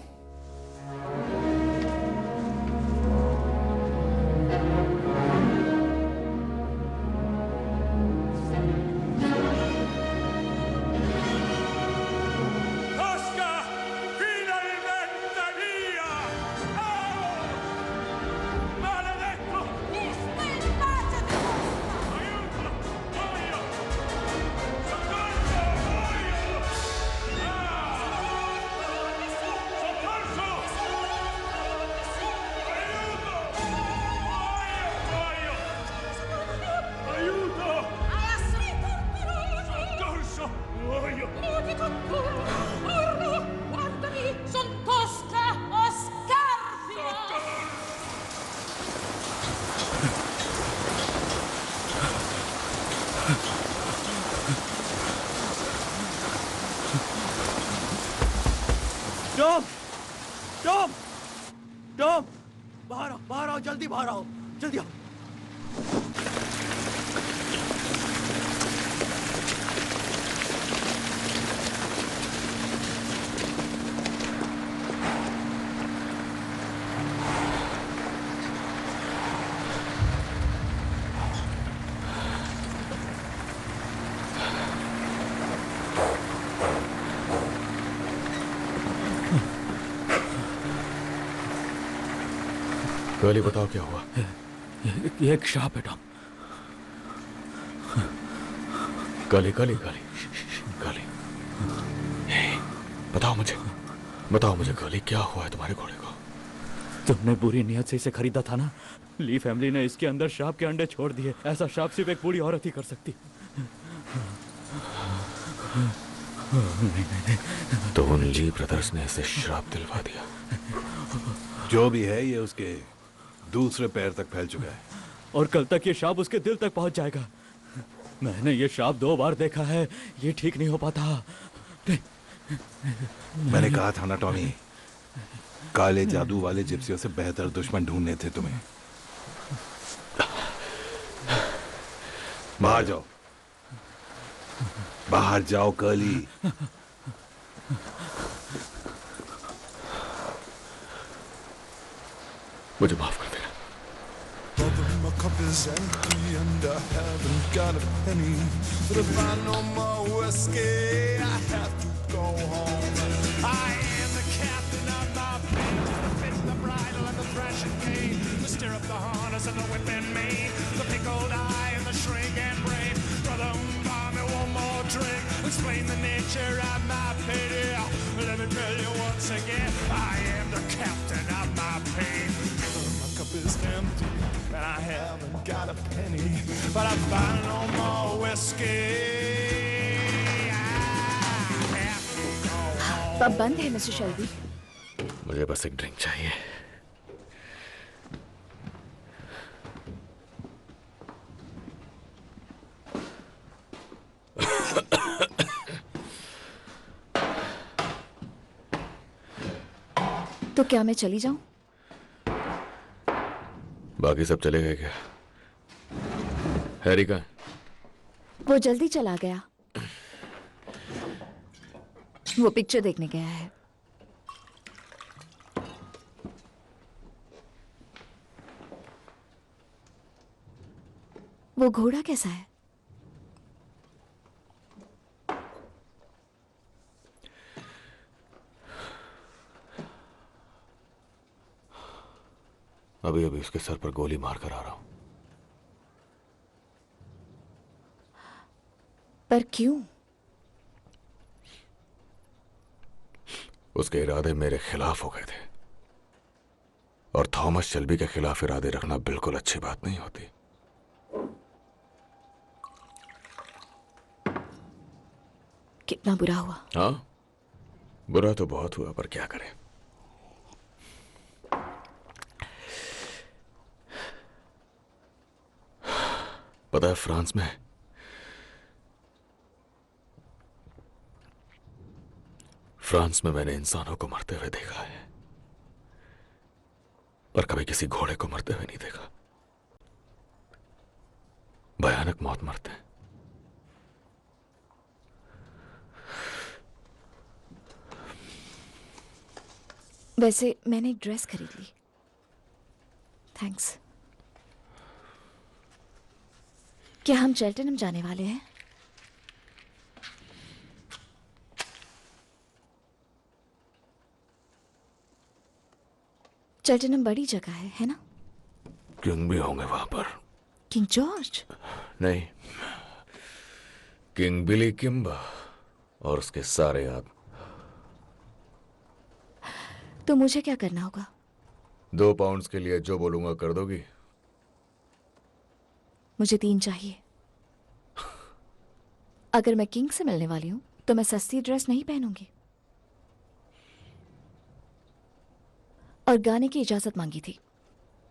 टॉम, टॉम, टॉम, बाहर आओ, जल्दी बाहर आओ, जल्दी आओ। गर्ली, बताओ क्या हुआ? ये एक शाप है Tom. Girly, girly, girly, girly, बताओ मुझे गर्ली, क्या हुआ है तुम्हारे घोड़े को? तुमने बुरी नियत से इसे खरीदा था ना? ली फैमिली ने इसके अंदर शाप के अंडे छोड़ दिए। ऐसा शाप सिर्फ एक बूढ़ी औरत ही कर सकती। तो उन ली ब्रदर्स ने इसे श्राप दिलवा दिया। जो भी है, ये उसके दूसरे पैर तक फैल चुका है और कल तक ये शाप उसके दिल तक पहुंच जाएगा। मैंने ये शाप 2 बार देखा है, ये ठीक नहीं हो पाता। मैंने कहा था ना टॉमी, काले जादू वाले जिप्सियों से बेहतर दुश्मन ढूंढने थे तुम्हें। बाहर जाओ, बाहर जाओ कर्ली। मुझे माफ कर देना। My cup is empty and I haven't got a penny. But if I no more whiskey, I have to go home. I am the captain of my plane, the bit, the bridle, and the thrashing cane, the stirrup, the harness, and the whip and mane, the pickled eye and the shrinking brain. Brother, buy me one more drink. Explain the nature of my pity. Let me tell you once again, I am the captain of my pain. My cup is empty and I haven't got a penny, but I buy no more whiskey. Pub बंद है मिस्टर शेल्बी। मुझे बस एक ड्रिंक चाहिए। तो क्या मैं चली जाऊं? बाकी सब चले गए क्या? हैरी कहाँ है? वो जल्दी चला गया। वो पिक्चर देखने गया है। वो घोड़ा कैसा है? अभी अभी उसके सर पर गोली मारकर आ रहा हूं। पर क्यों? उसके इरादे मेरे खिलाफ हो गए थे और थॉमस शेल्बी के खिलाफ इरादे रखना बिल्कुल अच्छी बात नहीं होती। कितना बुरा हुआ। हाँ, बुरा तो बहुत हुआ, पर क्या करें। पता है, फ्रांस में फ्रांस में मैंने इंसानों को मरते हुए देखा है, पर कभी किसी घोड़े को मरते हुए नहीं देखा। भयानक मौत मरते हैं। वैसे मैंने एक ड्रेस खरीद ली। थैंक्स। क्या हम चेल्टनहम जाने वाले हैं? चेल्टनहम बड़ी जगह है ना? किंग भी होंगे वहां पर। King George? नहीं, किंग बिली किम्बा और उसके सारे आदमी। तो मुझे क्या करना होगा? 2 पाउंड्स के लिए जो बोलूंगा कर दोगी? मुझे 3 चाहिए। अगर मैं किंग से मिलने वाली हूं तो मैं सस्ती ड्रेस नहीं पहनूंगी। और गाने की इजाजत मांगी थी,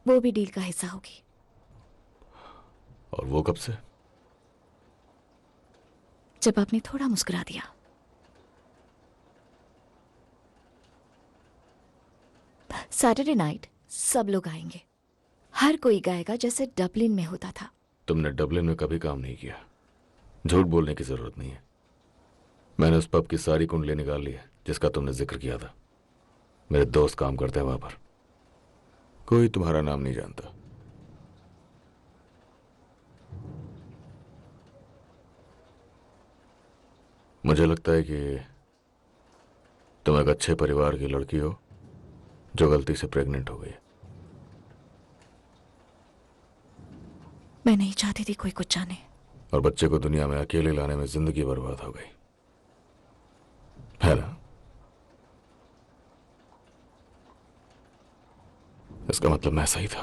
वो भी डील का हिस्सा होगी। और वो कब से? जब आपने थोड़ा मुस्कुरा दिया। सैटरडे नाइट सब लोग आएंगे। हर कोई गाएगा जैसे डबलिन में होता था। तुमने डबलिन में कभी काम नहीं किया, झूठ बोलने की जरूरत नहीं है। मैंने उस पब की सारी कुंडली निकाल ली है जिसका तुमने जिक्र किया था। मेरे दोस्त काम करते हैं वहां पर। कोई तुम्हारा नाम नहीं जानता। मुझे लगता है कि तुम एक अच्छे परिवार की लड़की हो जो गलती से प्रेग्नेंट हो गई। मैं नहीं चाहती थी कोई कुछ जाने। और बच्चे को दुनिया में अकेले लाने में जिंदगी बर्बाद हो गई, है ना? इसका मतलब मैं सही था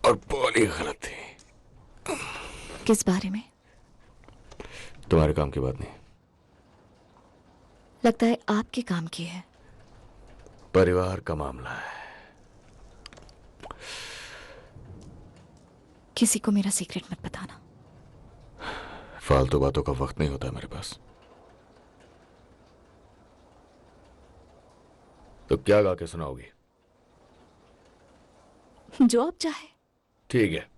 और पॉली गलत थी। किस बारे में? तुम्हारे काम की बात नहीं, लगता है आपके काम की है। परिवार का मामला है। किसी को मेरा सीक्रेट मत बताना। फालतू बातों का वक्त नहीं होता मेरे पास। तो क्या गा के सुनाओगी? जो आप चाहे। ठीक है,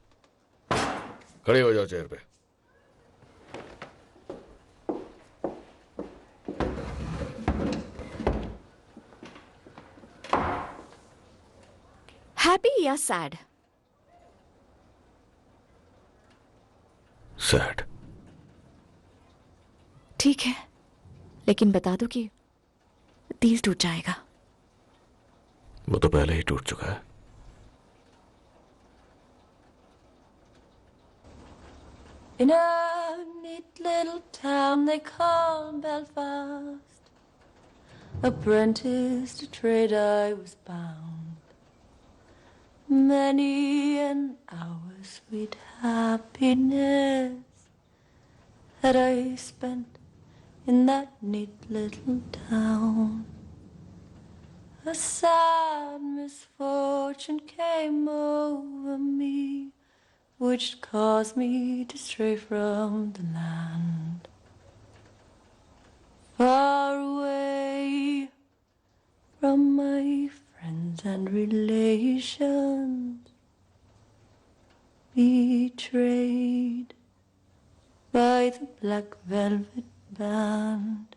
खड़े हो जाओ चेयर पे। हैप्पी या सैड? सैड। ठीक है, लेकिन बता दो कि दिल टूट जाएगा। वो तो पहले ही टूट चुका है। In a neat little town they call Belfast, apprenticed to trade I was bound. Many an hour sweet happiness that I spent in that neat little town. A sad misfortune came over me, which caused me to stray from the land. Far away from my friends and relations, betrayed by the Black Velvet Band.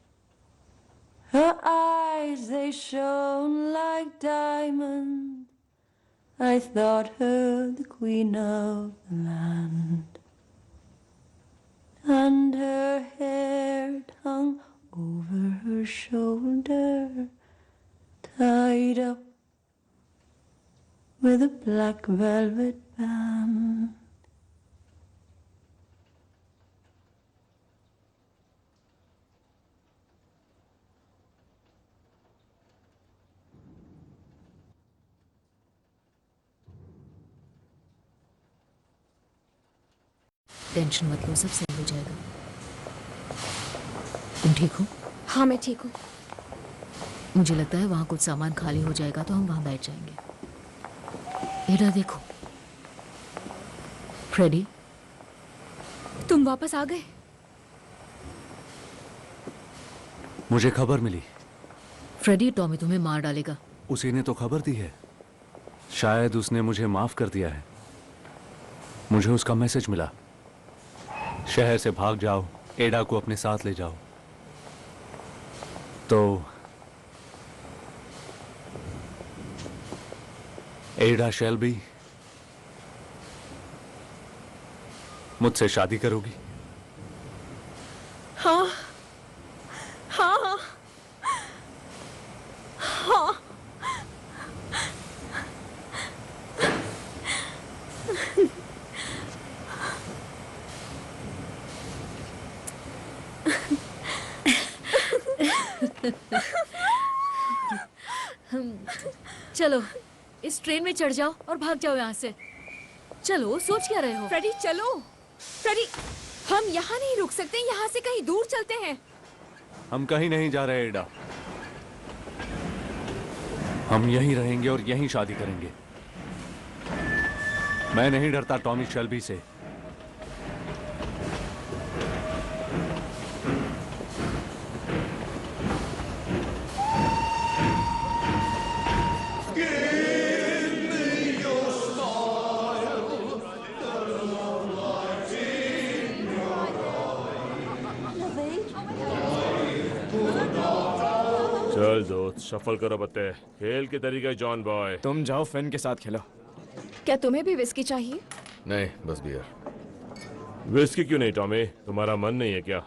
Her eyes, they shone like diamonds. I thought her the queen of the land, and her hair hung over her shoulder, tied up with a black velvet band. Tension मत लो, सब सही हो जाएगा। तुम ठीक हो? हाँ मैं ठीक हूँ। मुझे लगता है वहां कुछ सामान खाली हो जाएगा तो हम वहां बैठ जाएंगे। एडा देखो। फ्रेडी, तुम वापस आ गए? मुझे खबर मिली फ्रेडी टॉमी तुम्हें मार डालेगा। उसी ने तो खबर दी है। शायद उसने मुझे माफ कर दिया है। मुझे उसका मैसेज मिला, शहर से भाग जाओ, एडा को अपने साथ ले जाओ। तो एडा शेल्बी मुझसे शादी करोगी? हाँ हाँ हाँ। चलो इस ट्रेन में चढ़ जाओ और भाग जाओ यहाँ से। चलो, सोच क्या रहे हो? फ्रेडी चलो। फ्रेडी, हम यहाँ नहीं रुक सकते, यहाँ से कहीं दूर चलते हैं। हम कहीं नहीं जा रहे एडा। हम यहीं रहेंगे और यहीं शादी करेंगे। मैं नहीं डरता टॉमी शेल्बी से। चल दोस्त, शफल करो पत्ते। खेल के तरीके जॉन बॉय। तुम जाओ, फेन के साथ खेलो। क्या तुम्हें भी विस्की चाहिए? नहीं, बस बियर। विस्की क्यों नहीं टॉमी? तुम्हारा मन नहीं है क्या?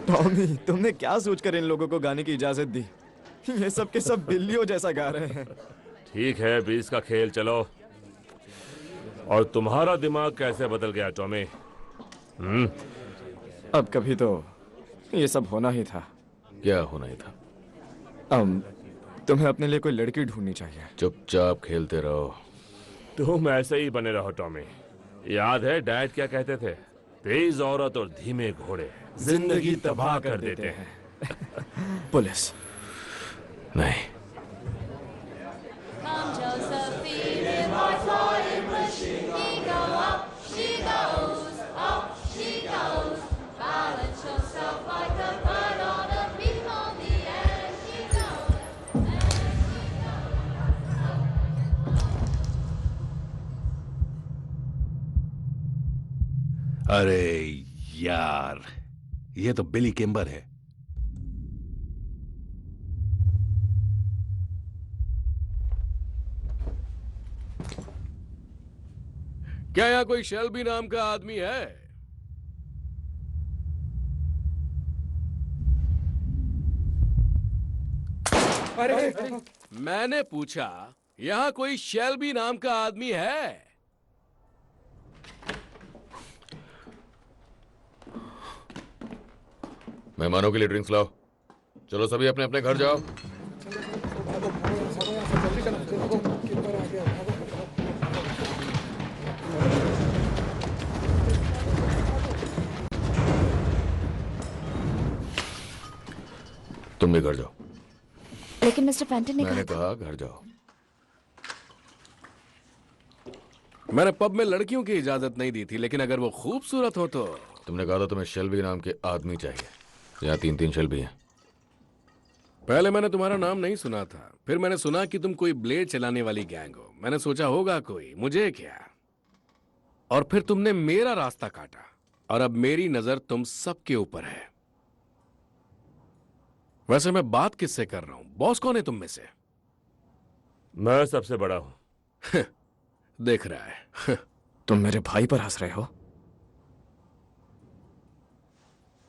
टॉमी, तुमने क्या सोचकर इन लोगों को गाने की इजाजत दी? ये सब के सब बिल्लियों जैसा गा रहे हैं। ठीक है, 20 का खेल, चलो। और तुम्हारा दिमाग कैसे बदल गया टॉमी? अब कभी तो ये सब होना ही था। क्या होना ही था? तुम्हें अपने लिए कोई लड़की ढूंढनी चाहिए। चुपचाप खेलते रहो। तुम ऐसे ही बने रहो टॉमी। याद है डैड क्या कहते थे? तेज औरत और धीमे घोड़े जिंदगी तबाह कर देते हैं। पुलिस नहीं। अरे यार, ये तो बिली किम्बर है। क्या यहाँ कोई शेल्बी नाम का आदमी है? अरे मैंने पूछा, यहाँ कोई शेल्बी नाम का आदमी है? मेहमानों के लिए ड्रिंक्स लाओ। चलो सभी अपने अपने घर जाओ। तुम भी घर जाओ। लेकिन मिस्टर फेंटन ने मैंने कहा कहा घर जाओ। मैंने पब में लड़कियों की इजाजत नहीं दी थी, लेकिन अगर वो खूबसूरत हो तो। तुमने कहा था तुम्हें शेल्बी नाम के आदमी चाहिए। यहाँ 3-3 शेल्बी हैं। पहले मैंने तुम्हारा नाम नहीं सुना था, फिर मैंने सुना कि तुम कोई ब्लेड चलाने वाली गैंग हो। मैंने सोचा होगा कोई, मुझे क्या। और फिर तुमने मेरा रास्ता काटा, और अब मेरी नजर तुम सबके ऊपर है। वैसे मैं बात किससे कर रहा हूं? बॉस कौन है तुम में से? मैं सबसे बड़ा हूं। देख रहा है। तुम मेरे भाई पर हंस रहे हो?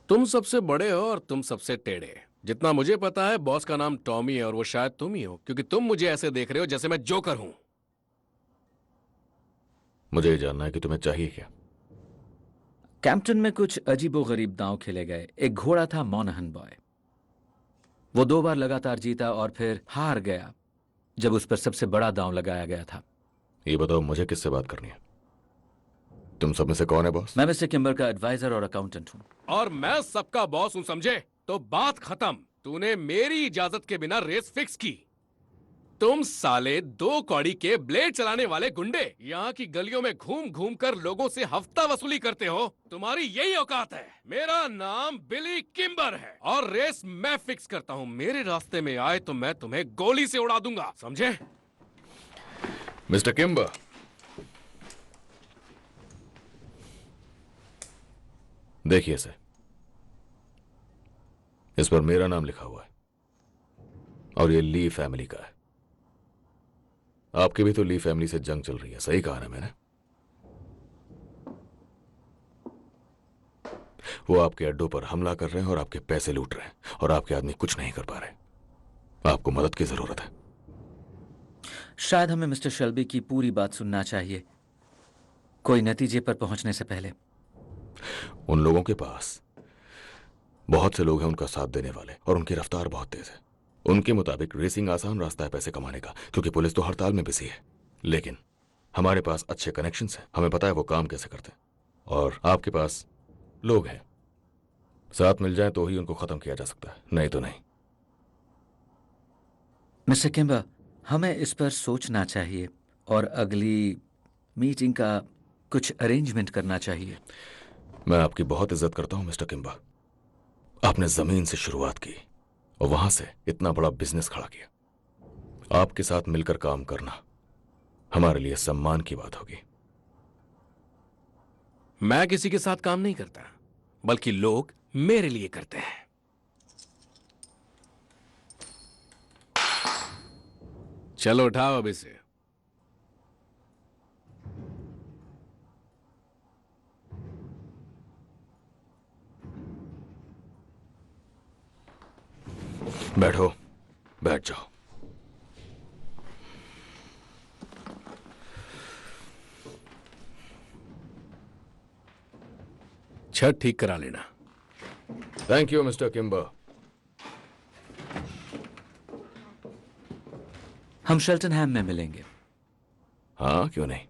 तुम सबसे बड़े हो और तुम सबसे टेढ़े। जितना मुझे पता है, बॉस का नाम टॉमी है और वो शायद तुम ही हो, क्योंकि तुम मुझे ऐसे देख रहे हो जैसे मैं जोकर हूं। मुझे ये जानना है कि तुम्हें चाहिए क्या। कैंपटन में कुछ अजीबोगरीब दांव खेले गए। एक घोड़ा था मोनाहन बॉय। वो 2 बार लगातार जीता और फिर हार गया जब उस पर सबसे बड़ा दांव लगाया गया था। ये बताओ, मुझे किससे बात करनी है? तुम सब में से कौन है बॉस? मैं मिस्टर किम्बर का एडवाइजर और अकाउंटेंट हूं। और मैं सबका बॉस हूं, समझे? तो बात खत्म। तूने मेरी इजाजत के बिना रेस फिक्स की। तुम साले 2 कौड़ी के ब्लेड चलाने वाले गुंडे यहाँ की गलियों में घूम घूम कर लोगों से हफ्ता वसूली करते हो। तुम्हारी यही औकात है। मेरा नाम बिली किम्बर है और रेस मैं फिक्स करता हूँ। मेरे रास्ते में आए तो मैं तुम्हें गोली से उड़ा दूंगा, समझे? मिस्टर किम्बर, देखिए इसे, इस पर मेरा नाम लिखा हुआ है और ये ली फैमिली का है। आपकी भी तो ली फैमिली से जंग चल रही है, सही कहा ना मैंने? वो आपके अड्डों पर हमला कर रहे हैं और आपके पैसे लूट रहे हैं और आपके आदमी कुछ नहीं कर पा रहे। आपको मदद की जरूरत है। शायद हमें मिस्टर शेल्बी की पूरी बात सुनना चाहिए, कोई नतीजे पर पहुंचने से पहले। उन लोगों के पास बहुत से लोग हैं उनका साथ देने वाले और उनकी रफ्तार बहुत तेज है। उनके मुताबिक रेसिंग आसान रास्ता है पैसे कमाने का, क्योंकि पुलिस तो हड़ताल में बिजी है। लेकिन हमारे पास अच्छे कनेक्शंस हैं, हमें पता है वो काम कैसे करते हैं। और आपके पास लोग हैं, साथ मिल जाएं तो ही उनको खत्म किया जा सकता है, नहीं तो नहीं। मिस्टर किम्बर, हमें इस पर सोचना चाहिए और अगली मीटिंग का कुछ अरेंजमेंट करना चाहिए। मैं आपकी बहुत इज्जत करता हूं मिस्टर किम्बर। आपने जमीन से शुरुआत की और वहां से इतना बड़ा बिजनेस खड़ा किया। आपके साथ मिलकर काम करना हमारे लिए सम्मान की बात होगी। मैं किसी के साथ काम नहीं करता, बल्कि लोग मेरे लिए करते हैं। चलो उठाओ अब इसे। बैठो, बैठ जाओ। छत ठीक करा लेना। Thank you mister Kimber. हम शेल्टनहैम में मिलेंगे। हाँ, क्यों नहीं।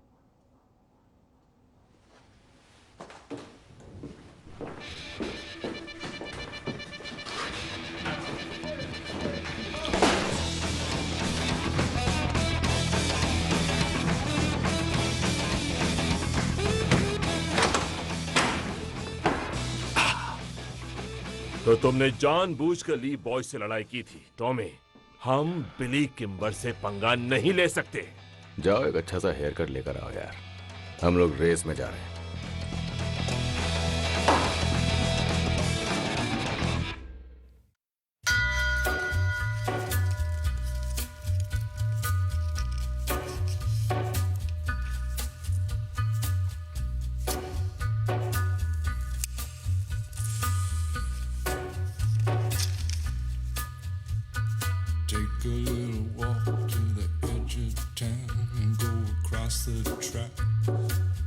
तो तुमने जानबूझकर ली बॉय से लड़ाई की थी टॉमी। हम बिली किम्बर से पंगा नहीं ले सकते। जाओ एक अच्छा सा हेयर कट लेकर आओ यार, हम लोग रेस में जा रहे हैं। Take a little walk to the edge of town and go across the track.